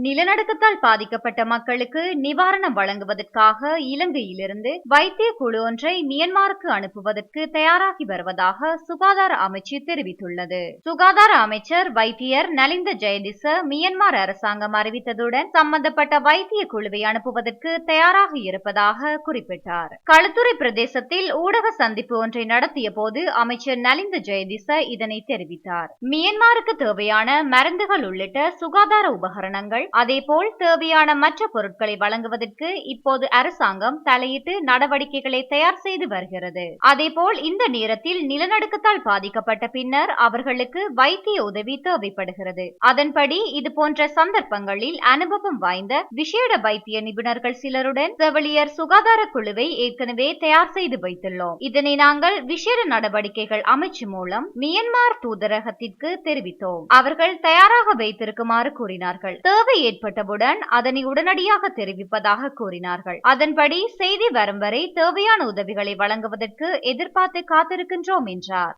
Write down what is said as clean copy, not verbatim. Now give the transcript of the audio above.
நிலநடுக்கத்தால் பாதிக்கப்பட்ட மக்களுக்கு நிவாரணம் வழங்குவதற்காக இலங்கையிலிருந்து வைத்திய குழு ஒன்றை மியன்மாருக்கு அனுப்புவதற்கு தயாராகி வருவதாக சுகாதார அமைச்சு தெரிவித்துள்ளது. சுகாதார அமைச்சர் வைத்தியர் நலிந்த ஜெயதிச மியன்மார் அரசாங்கம் அறிவித்ததுடன் சம்பந்தப்பட்ட வைத்திய குழுவை அனுப்புவதற்கு தயாராக இருப்பதாக குறிப்பிட்டார். களுத்துறை பிரதேசத்தில் ஊடக சந்திப்பு ஒன்றை நடத்திய போது அமைச்சர் நலிந்த ஜெயதிச இதனை தெரிவித்தார். மியன்மாருக்கு தேவையான மருந்துகள் உள்ளிட்ட சுகாதார உபகரணங்கள் அதேபோல் தேவையான மற்ற பொருட்களை வழங்குவதற்கு இப்போது அரசாங்கம் தலையிட்டு நடவடிக்கைகளை தயார் செய்து வருகிறது. அதேபோல் இந்த நேரத்தில் நிலநடுக்கத்தால் பாதிக்கப்பட்ட பின்னர் அவர்களுக்கு வைத்திய உதவி தேவைப்படுகிறது. அதன்படி இதுபோன்ற சந்தர்ப்பங்களில் அனுபவம் வாய்ந்த விசேட வைத்திய நிபுணர்கள் சிலருடன் செவிலியர் சுகாதார குழுவை ஏற்கனவே தயார் செய்து வைத்துள்ளோம். இதனை நாங்கள் விசேட நடவடிக்கைகள் அமைச்சு மூலம் மியன்மார் தூதரகத்திற்கு தெரிவித்தோம். அவர்கள் தயாராக வைத்திருக்குமாறு கூறினார்கள். தேவை ஏற்பட்டவுடன் அதனை உடனடியாக தெரிவிப்பதாக கூறினார்கள். அதன்படி செய்தி வரும் வரை தேவையான உதவிகளை வழங்குவதற்கு எதிர்பார்த்து காத்திருக்கின்றோம் என்றார்.